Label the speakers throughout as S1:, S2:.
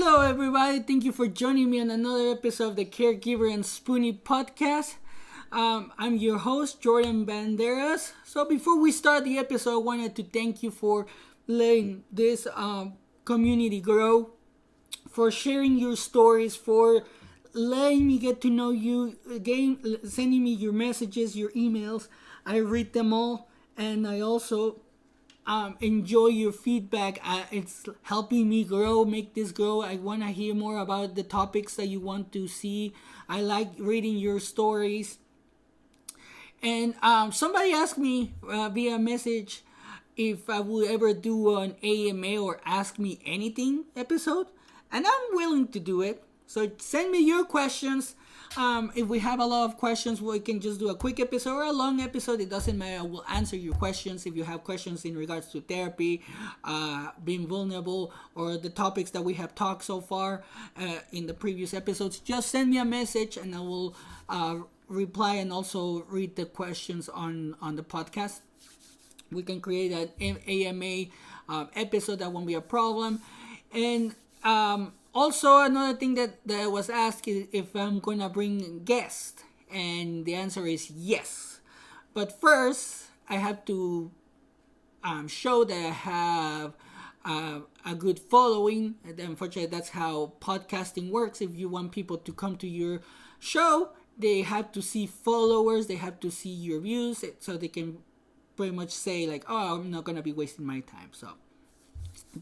S1: Hello, everybody. Thank you for joining me on another episode of the Caregiver and Spoonie podcast. I'm your host, Jordan Banderas. So, before we start the episode, I wanted to thank you for letting this community grow, for sharing your stories, for letting me get to know you, again, sending me your messages, your emails. I read them all, and I also enjoy your feedback. It's helping me grow, make this grow. I want to hear more about the topics that you want to see. I like reading your stories. And somebody asked me via message if I would ever do an AMA or Ask Me Anything episode. And I'm willing to do it. So send me your questions. If we have a lot of questions, we can just do a quick episode or a long episode. It doesn't matter. I will answer your questions. If you have questions in regards to therapy, being vulnerable, or the topics that we have talked so far in the previous episodes, just send me a message and I will reply and also read the questions on the podcast. We can create an AMA episode. That won't be a problem. And also, another thing that was asked is if I'm going to bring guests. And the answer is yes. But first, I have to show that I have a good following. And unfortunately, that's how podcasting works. If you want people to come to your show, they have to see followers. They have to see your views. So they can pretty much say like, oh, I'm not going to be wasting my time.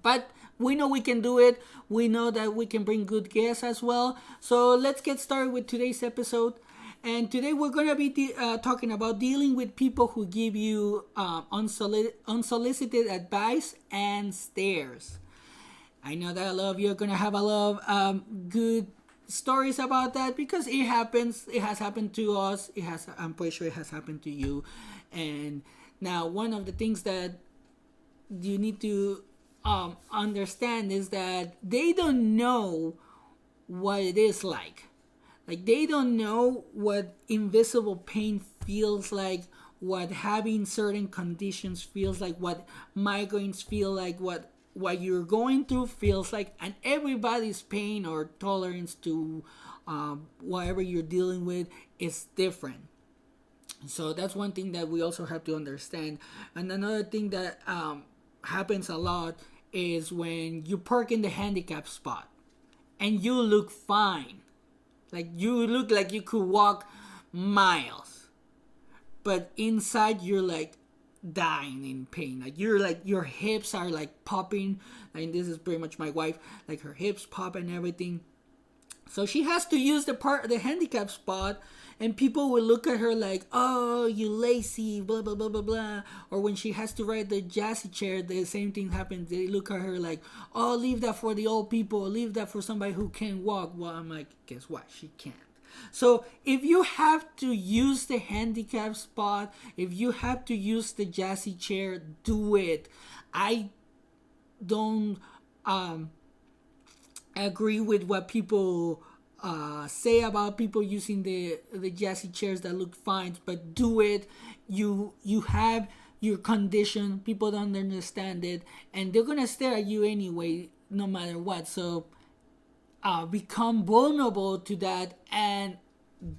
S1: But we know we can do it. We know that we can bring good guests as well. So let's get started with today's episode. And today we're going to be talking about dealing with people who give you unsolicited advice and stares. I know that a lot of you are going to have a lot of good stories about that because it happens. It has happened to us. I'm pretty sure it has happened to you. And now one of the things that you need to understand is that they don't know what it is like. Like, they don't know what invisible pain feels like, what having certain conditions feels like, what migraines feel like, what you're going through feels like, and everybody's pain or tolerance to whatever you're dealing with is different. So that's one thing that we also have to understand. And another thing that happens a lot is when you park in the handicap spot and you look fine. Like, you look like you could walk miles. But inside you're like dying in pain. Like, your hips are like popping. And this is pretty much my wife. Like, her hips pop and everything. So she has to use the handicap spot, and people will look at her like, oh, you lazy, blah, blah, blah, blah, blah. Or when she has to ride the jazzy chair, the same thing happens. They look at her like, oh, leave that for the old people. Leave that for somebody who can't walk. Well, I'm like, guess what? She can't. So if you have to use the handicap spot, if you have to use the jazzy chair, do it. I don't agree with what people say about people using the jazzy chairs that look fine, but do it. You have your condition. People don't understand it, and they're gonna stare at you anyway, no matter what. So become vulnerable to that and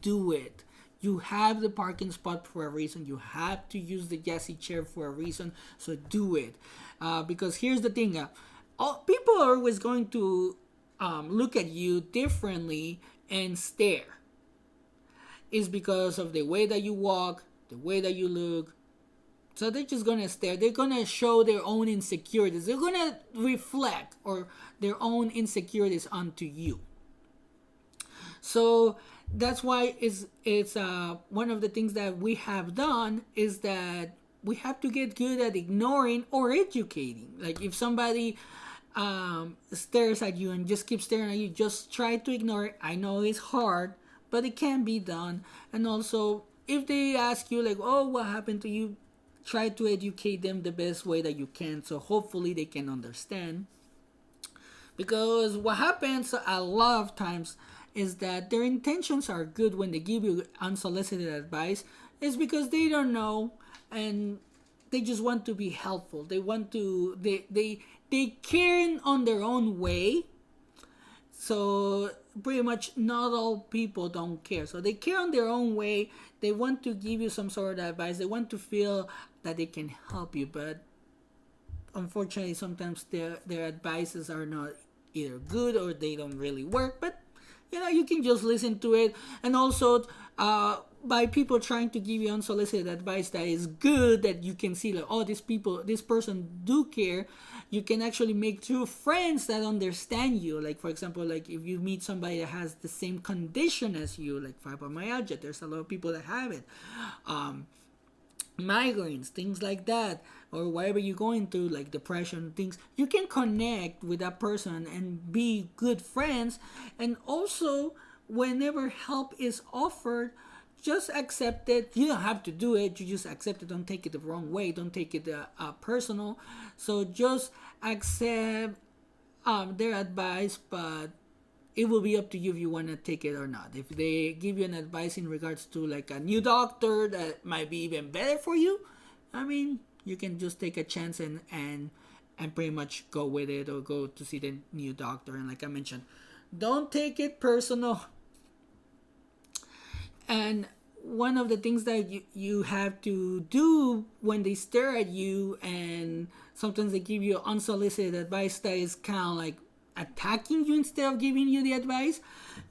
S1: do it. You have the parking spot for a reason. You have to use the jazzy chair for a reason. So do it, because here's the thing: people are always going to look at you differently and stare. It's because of the way that you walk, the way that you look. So they're just gonna stare. They're gonna show their own insecurities. They're gonna reflect or their own insecurities onto you. So that's why it's one of the things that we have done is that we have to get good at ignoring or educating. Like, if somebody stares at you and just keeps staring at you, just try to ignore it. I know it's hard, but it can be done. And also, if they ask you like, oh, what happened to you, try to educate them the best way that you can, so hopefully they can understand. Because what happens a lot of times is that their intentions are good when they give you unsolicited advice, is because they don't know and they just want to be helpful. They want to they care on their own way, So pretty much not all people don't care. So they care on their own way. They want to give you some sort of advice. They want to feel that they can help you, but unfortunately sometimes their advices are not either good or they don't really work. But you can just listen to it. And also by people trying to give you unsolicited advice that is good, that you can see like, oh, this person do care, you can actually make true friends that understand you. Like for example, like if you meet somebody that has the same condition as you, like fibromyalgia, there's a lot of people that have it, migraines, things like that, or whatever you're going through, like depression, things, you can connect with that person and be good friends. And also, whenever help is offered, just accept it. You don't have to do it, you just accept it. Don't take it the wrong way, don't take it personal. So just accept their advice, but it will be up to you if you want to take it or not. If they give you an advice in regards to like a new doctor that might be even better for you, I mean, you can just take a chance and pretty much go with it, or go to see the new doctor. And like I mentioned, don't take it personal. And one of the things that you have to do when they stare at you and sometimes they give you unsolicited advice that is kind of like attacking you instead of giving you the advice,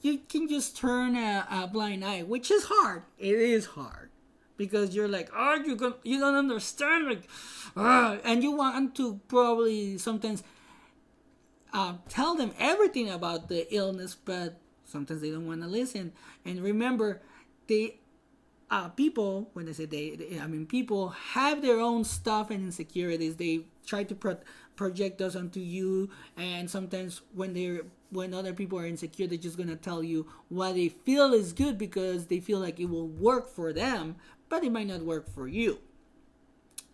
S1: you can just turn a blind eye, which is hard. It is hard because you're like, oh, you don't understand, like, and you want to probably sometimes tell them everything about the illness, but sometimes they don't want to listen. And remember, people, when I say I mean people have their own stuff and insecurities. They try to project those onto you, and sometimes when other people are insecure, they're just gonna tell you what they feel is good because they feel like it will work for them, but it might not work for you.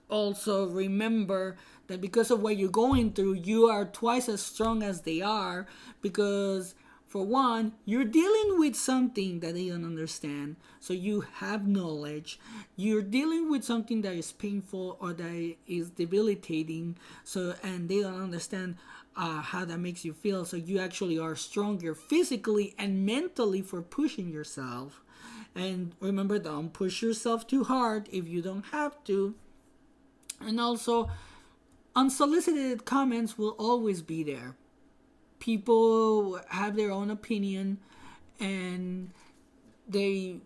S1: Also, remember that because of what you're going through, you are twice as strong as they are, because for one, you're dealing with something that they don't understand, so you have knowledge. You're dealing with something that is painful or that is debilitating, and they don't understand how that makes you feel. So you actually are stronger physically and mentally for pushing yourself. And remember, don't push yourself too hard if you don't have to. And also, unsolicited comments will always be there. People have their own opinion, and they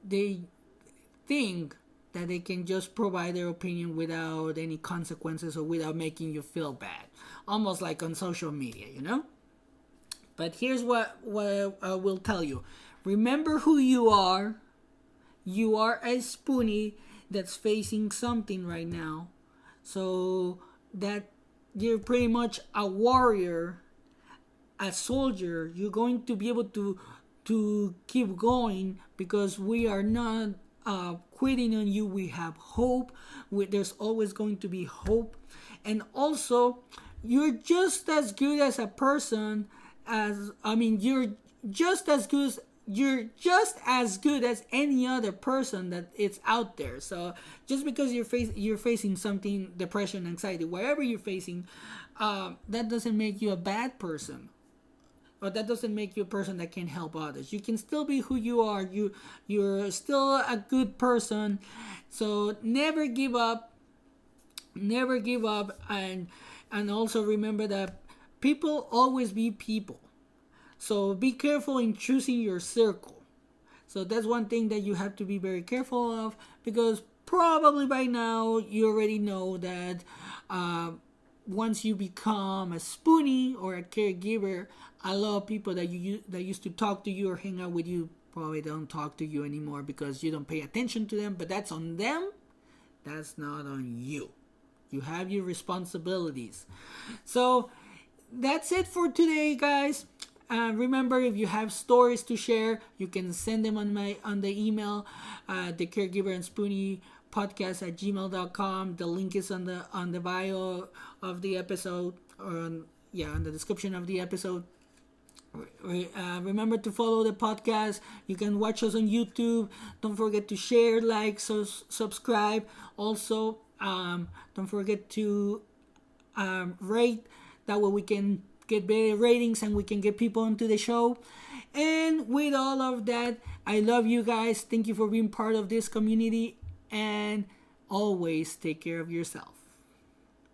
S1: think that they can just provide their opinion without any consequences or without making you feel bad, almost like on social media, But here's what I will tell you: remember who you are. You are a Spoonie that's facing something right now, so that you're pretty much a warrior, a soldier. You're going to be able to keep going, because we are not quitting on you. We have hope. There's always going to be hope. And also, you're just as good as a person you're just as good as any other person that it's out there. So just because you're facing something, depression, anxiety, whatever you're facing, that doesn't make you a bad person, or that doesn't make you a person that can help others. You can still be who you are. You're still a good person. So never give up. Never give up. And also remember that people always be people. So be careful in choosing your circle. So that's one thing that you have to be very careful of, because probably by now you already know that once you become a Spoonie or a caregiver, a lot of people that used to talk to you or hang out with you probably don't talk to you anymore because you don't pay attention to them. But that's on them. That's not on you. You have your responsibilities. So that's it for today, guys. Remember, if you have stories to share, you can send them on the email, the caregiver and Spoonie podcast@gmail.com. The link is on the bio of the episode, or on the description of the episode. Remember to follow the podcast. You can watch us on YouTube. Don't forget to share, like, subscribe. Also, don't forget to rate. That way we can get better ratings and we can get people onto the show. And with all of that, I love you guys. Thank you for being part of this community, and always take care of yourself.